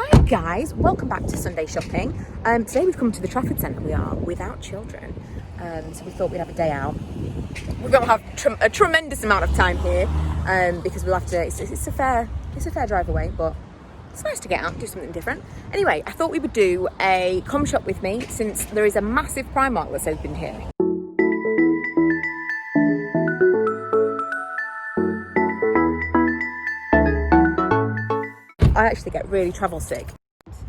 Hi guys, welcome back to Sunday shopping. Today we've come to the Trafford Centre. We are without children, so we thought we'd have a day out. We're going to have a tremendous amount of time here because we'll have to. It's a fair drive away, but it's nice to get out and do something different. Anyway, I thought we would do a come shop with me since there is a massive Primark that's opened here. I actually get really travel sick.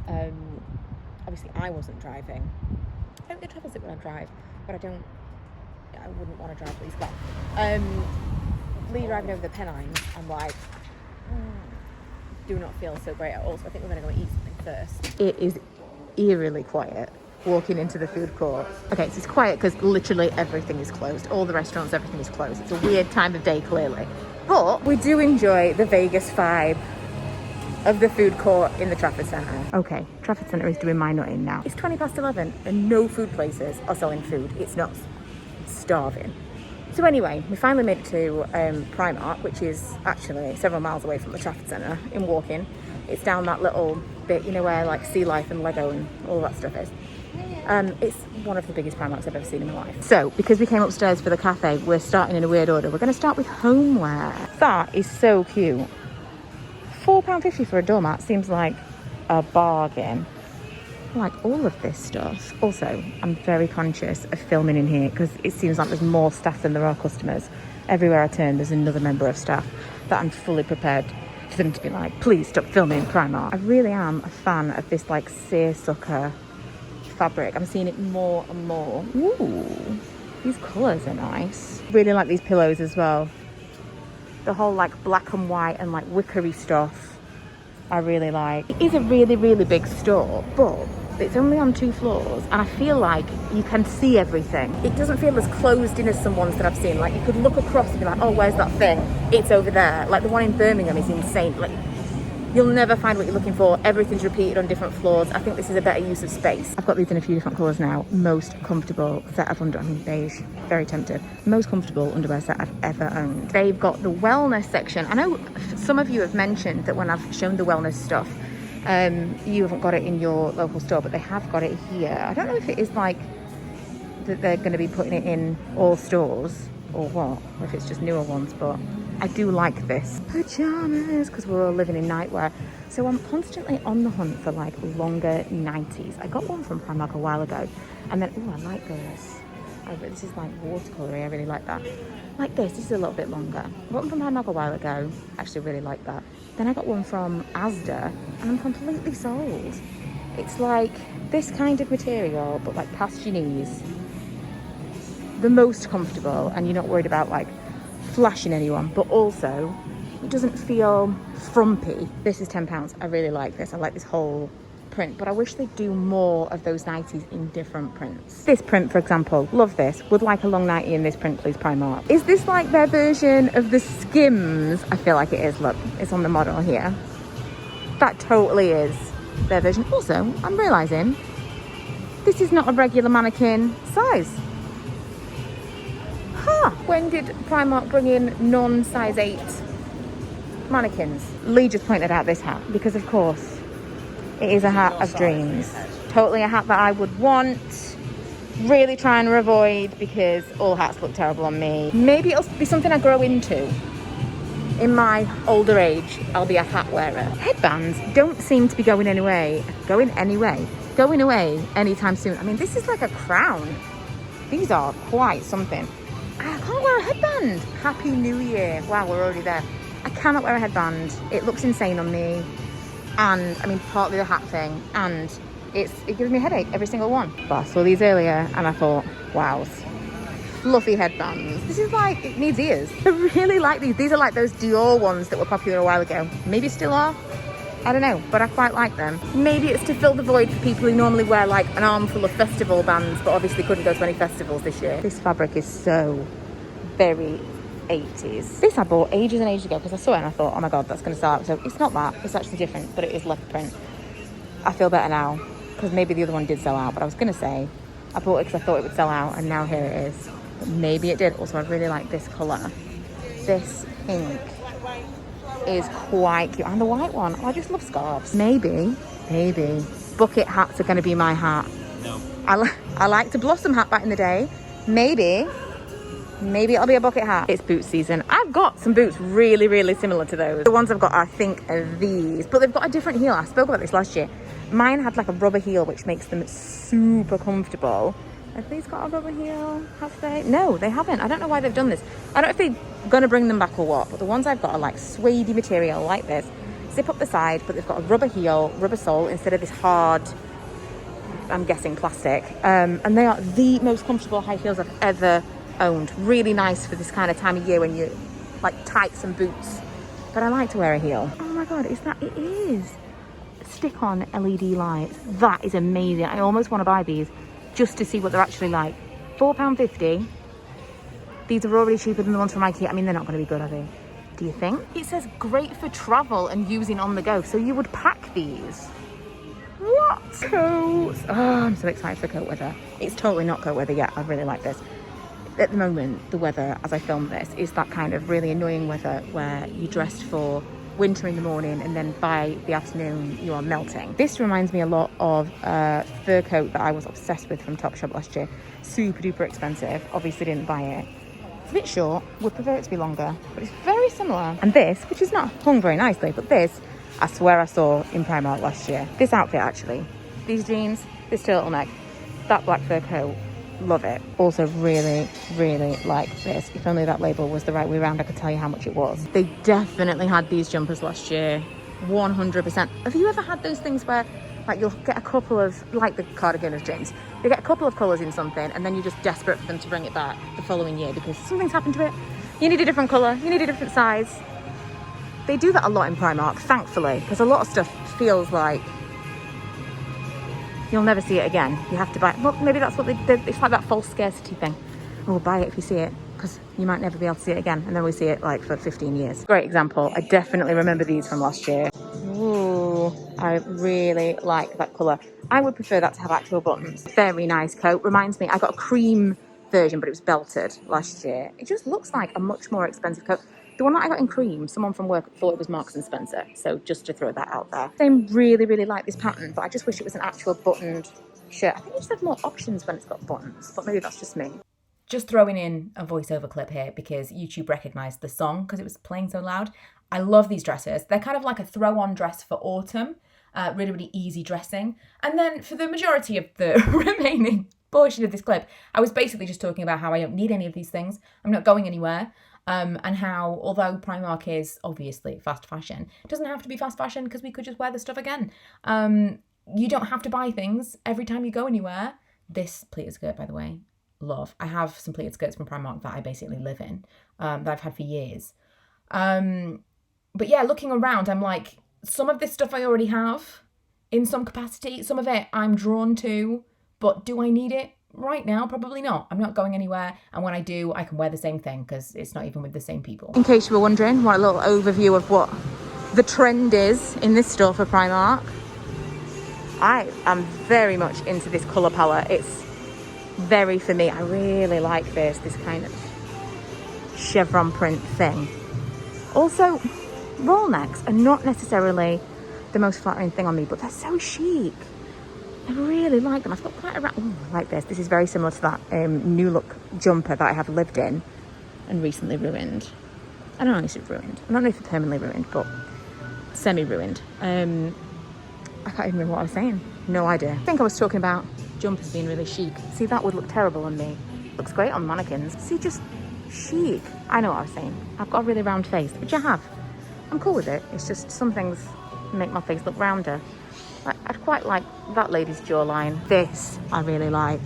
Obviously I wasn't driving. I don't get travel sick when I drive, but I wouldn't want to drive Lee's car. Lee driving over the Pennines, I'm like, do not feel so great at all. So I think we're going to go eat something first. It is eerily quiet walking into the food court. Okay, so it's quiet because literally everything is closed. All the restaurants, everything is closed. It's a weird time of day, clearly. But we do enjoy the Vegas vibe of the food court in the Trafford Centre. Okay, Trafford Centre is doing my nutting now. It's 11:20 and no food places are selling food. It's nuts. It's starving. So anyway, we finally made it to Primark, which is actually several miles away from the Trafford Centre in walking. It's down that little bit, you know, where like Sea Life and Lego and all that stuff is. It's one of the biggest Primarks I've ever seen in my life. So, because we came upstairs for the cafe, we're starting in a weird order. We're going to start with homeware. That is so cute. £4.50 for a doormat seems like a bargain. I like all of this stuff. Also, I'm very conscious of filming in here because it seems like there's more staff than there are customers. Everywhere I turn, there's another member of staff that I'm fully prepared for them to be like, please stop filming Primark. I really am a fan of this like seersucker fabric. I'm seeing it more and more. Ooh, these colours are nice. Really like these pillows as well. The whole like black and white and like wickery stuff I really like. It is a really, really big store, but it's only on 2 floors and I feel like you can see everything. It doesn't feel as closed in as some ones that I've seen. Like you could look across and be like, oh, where's that thing? It's over there. Like the one in Birmingham is insane. Like you'll never find what you're looking for. Everything's repeated on different floors. I think this is a better use of space. I've got these in a few different colours now. Most comfortable set of underwear. I mean, beige, very tempted. Most comfortable underwear set I've ever owned. They've got the wellness section. I know some of you have mentioned that when I've shown the wellness stuff, you haven't got it in your local store, but they have got it here. I don't know if it is like that they're going to be putting it in all stores or what, or if it's just newer ones, but I do like this. Pajamas, because we're all living in nightwear. So I'm constantly on the hunt for like longer nighties. I got one from Primark a while ago and then, oh, I like this. This is like watercolory, I really like that. Like this is a little bit longer. I got one from Primark a while ago, actually really like that. Then I got one from Asda and I'm completely sold. It's like this kind of material, but like past your knees. The most comfortable and you're not worried about like flashing anyone, but also it doesn't feel frumpy. This is £10. I really like this. I like this whole print, but I wish they'd do more of those nighties in different prints. This print, for example, love this. Would like a long nightie in this print, please, Primark. Is this like their version of the Skims? I feel like it is. Look, it's on the model here. That totally is their version. Also, I'm realizing this is not a regular mannequin size. When did Primark bring in non-size 8 mannequins? Lee just pointed out this hat because of course it is a hat of dreams. Totally a hat that I would want. Really trying to avoid because all hats look terrible on me. Maybe it'll be something I grow into. In my older age, I'll be a hat wearer. Headbands don't seem to be going away anytime soon. I mean, this is like a crown. These are quite something. I can't wear a headband. Happy New Year. Wow, we're already there. I cannot wear a headband. It looks insane on me. And I mean, partly the hat thing. And it gives me a headache, every single one. But I saw these earlier and I thought, wow, fluffy headbands. This is like, it needs ears. I really like these. These are like those Dior ones that were popular a while ago. Maybe still are. I don't know, but I quite like them. Maybe it's to fill the void for people who normally wear like an armful of festival bands, but obviously couldn't go to any festivals this year. This fabric is so very 80s. This I bought ages and ages ago because I saw it and I thought, oh my God, that's going to sell out. So it's not that, it's actually different, but it is leopard print. I feel better now because maybe the other one did sell out, but I was going to say, I bought it because I thought it would sell out and now here it is. But maybe it did. Also, I really like this colour. This pink is quite cute. And the white one. Oh, I just love scarves. Maybe Maybe. Bucket hats are going to be my hat. No. I liked a blossom hat back in the day. Maybe it'll be a bucket hat. It's boot season. I've got some boots really, really similar to those. The ones I've got, I think, are these, but they've got a different heel. I spoke about this last year. Mine had like a rubber heel, which makes them super comfortable. Have these got a rubber heel? Have they? No, they haven't. I don't know why they've done this. I don't know if they're going to bring them back or what, but the ones I've got are like suede material like this. Zip up the side, but they've got a rubber heel, rubber sole, instead of this hard, I'm guessing, plastic. And they are the most comfortable high heels I've ever owned. Really nice for this kind of time of year when you like tights and boots. But I like to wear a heel. Oh my God, it is. Stick on LED lights. That is amazing. I almost want to buy these just to see what they're actually like. £4.50. These are already cheaper than the ones from IKEA. I mean, they're not going to be good, are they? Do you think? It says great for travel and using on the go. So you would pack these. What? Coats. Oh, I'm so excited for coat weather. It's totally not coat weather yet. I really like this. At the moment, the weather, as I film this, is that kind of really annoying weather where you're dressed for winter in the morning and then by the afternoon you are melting. This reminds me a lot of a fur coat that I was obsessed with from Topshop last year. Super duper expensive. Obviously didn't buy it. It's a bit short. Would prefer it to be longer, but it's very similar. And this, which is not hung very nicely, but this, I swear I saw in Primark last year. This outfit actually. These jeans, this turtleneck, that black fur coat. Love it. Also really, really like this. If only that label was the right way around, I could tell you how much it was. They definitely had these jumpers last year. 100%. Have you ever had those things where like you'll get a couple of, like the cardigan of James, you get a couple of colours in something and then you're just desperate for them to bring it back the following year because something's happened to it. You need a different colour, you need a different size. They do that a lot in Primark, thankfully, because a lot of stuff feels like you'll never see it again. You have to buy it. Well, maybe that's what they did. It's like that false scarcity thing. Oh, buy it if you see it, because you might never be able to see it again. And then we see it like for 15 years. Great example. I definitely remember these from last year. Ooh, I really like that colour. I would prefer that to have actual buttons. Very nice coat. Reminds me, I got a cream version, but it was belted last year. It just looks like a much more expensive coat. The one that I got in cream, someone from work thought it was Marks & Spencer. So just to throw that out there. I really, really like this pattern, but I just wish it was an actual buttoned shirt. I think you just have more options when it's got buttons, but maybe that's just me. Just throwing in a voiceover clip here because YouTube recognised the song because it was playing so loud. I love these dresses. They're kind of like a throw-on dress for autumn. Really, really easy dressing. And then for the majority of the remaining portion of this clip, I was basically just talking about how I don't need any of these things. I'm not going anywhere. And how, although Primark is obviously fast fashion, it doesn't have to be fast fashion because we could just wear the stuff again. You don't have to buy things every time you go anywhere. This pleated skirt, by the way, love. I have some pleated skirts from Primark that I basically live in, that I've had for years. But yeah, looking around, I'm like, some of this stuff I already have in some capacity. Some of it I'm drawn to, but do I need it? Right now, probably not. I'm not going anywhere, and when I do, I can wear the same thing because it's not even with the same people. In case you were wondering, want a little overview of what the trend is in this store for Primark. I am very much into this colour palette. It's very for me. I really like this kind of chevron print thing. Also, roll necks are not necessarily the most flattering thing on me, but they're so chic. I really like them. I've got quite a I like this. This is very similar to that new look jumper that I have lived in and recently ruined. I don't know if it's ruined. I don't know if it's permanently ruined, but semi-ruined. I can't even remember what I was saying. No idea. I think I was talking about jumpers being really chic. See, that would look terrible on me. Looks great on mannequins. See, just chic. I know what I was saying. I've got a really round face, which I have. I'm cool with it. It's just some things make my face look rounder. I'd quite like that lady's jawline. This I really like.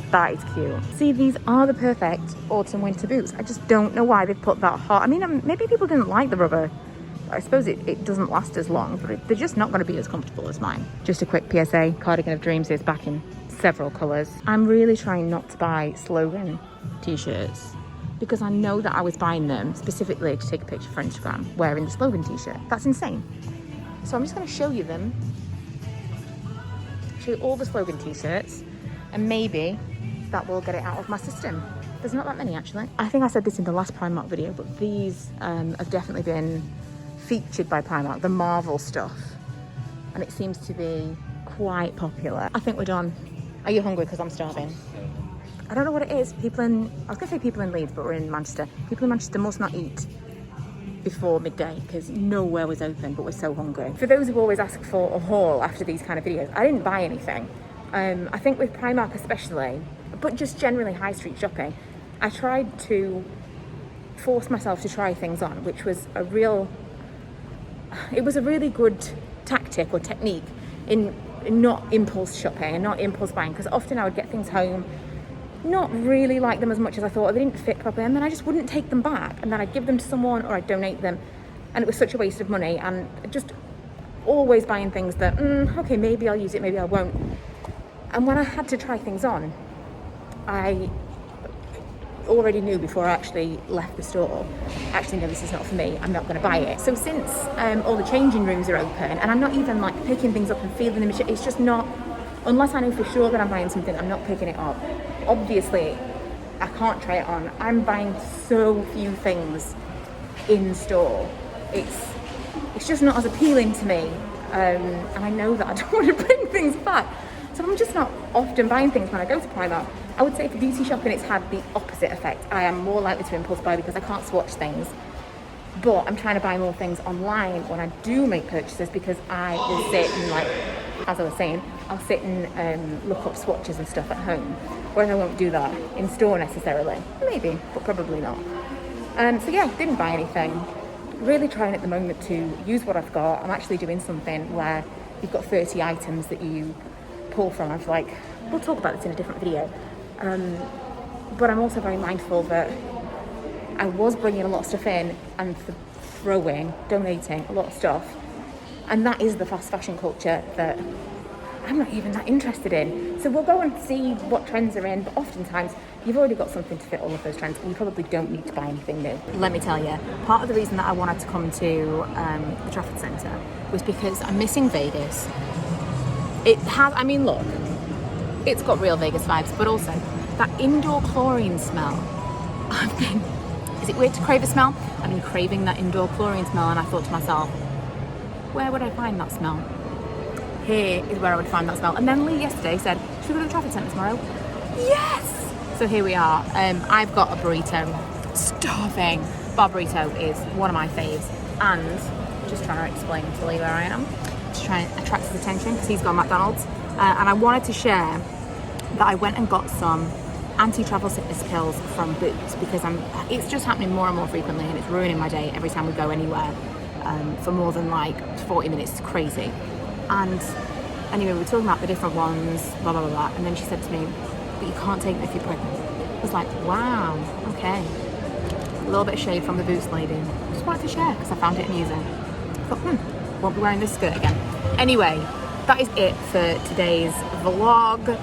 That is cute. See, these are the perfect autumn winter boots. I just don't know why they've put that hot. I mean, maybe people didn't like the rubber. I suppose it doesn't last as long, but they're just not going to be as comfortable as mine. Just a quick PSA, Cardigan of Dreams is back in several colours. I'm really trying not to buy slogan t-shirts because I know that I was buying them specifically to take a picture for Instagram wearing the slogan t-shirt. That's insane. So I'm just going to show you them. Show you all the slogan t-shirts, and maybe that will get it out of my system. There's not that many actually. I think I said this in the last Primark video, but these have definitely been featured by Primark. The Marvel stuff and it seems to be quite popular. I think we're done. Are you hungry? Because I'm starving. I don't know what it is. I was going to say people in Leeds, but we're in Manchester. People in Manchester must not eat before midday because nowhere was open, but we're so hungry. For those who always ask for a haul after these kind of videos, I didn't buy anything. I think with Primark especially, but just generally high street shopping, I tried to force myself to try things on, which was a really good tactic or technique in not impulse shopping and not impulse buying, because often I would get things home, not really like them as much as I thought, or they didn't fit properly, and then I just wouldn't take them back, and then I'd give them to someone or I'd donate them, and it was such a waste of money, and just always buying things that, okay, maybe I'll use it, maybe I won't. And when I had to try things on, I already knew before I actually left the store, actually no, this is not for me, I'm not going to buy it. So since all the changing rooms are open, and I'm not even like picking things up and feeling them, it's just not, unless I know for sure that I'm buying something, I'm not picking it up. Obviously I can't try it on. I'm buying so few things in store, it's just not as appealing to me, and I know that I don't want to bring things back, so I'm just not often buying things when I go to Primark. I would say for beauty shopping it's had the opposite effect. I am more likely to impulse buy because I can't swatch things, but I'm trying to buy more things online when I do make purchases, because I will sit and, like, as I was saying, I'll sit and look up swatches and stuff at home, whereas I won't do that in store necessarily. Maybe, but probably not. So yeah, didn't buy anything. Really trying at the moment to use what I've got. I'm actually doing something where you've got 30 items that you pull from. I was like, we'll talk about this in a different video. But I'm also very mindful that I was bringing a lot of stuff in and donating a lot of stuff. And that is the fast fashion culture that I'm not even that interested in. So we'll go and see what trends are in, but oftentimes you've already got something to fit all of those trends, and you probably don't need to buy anything new. Let me tell you, part of the reason that I wanted to come to the Trafford Centre was because I'm missing Vegas. It has, I mean, look, it's got real Vegas vibes, but also that indoor chlorine smell. Is it weird to crave a smell? I've been craving that indoor chlorine smell, and I thought to myself, where would I find that smell? Here is where I would find that smell. And then Lee yesterday said, should we go to the Trafford Centre tomorrow? Yes! So here we are. I've got a burrito. Starving. Bar burrito is one of my faves. And just trying to explain to Lee where I am, to try and attract his attention, because he's got McDonald's. And I wanted to share that I went and got some anti-travel sickness pills from Boots, because it's just happening more and more frequently, and it's ruining my day every time we go anywhere for more than like 40 minutes. It's crazy. And anyway, we were talking about the different ones, blah, blah, blah, blah. And then she said to me, but you can't take them if you're pregnant. I was like, wow, okay. A little bit of shade from the Boots lady. I just wanted to share because I found it amusing. I thought, won't be wearing this skirt again. Anyway, that is it for today's vlog.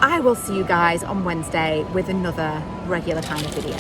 I will see you guys on Wednesday with another regular kind of video.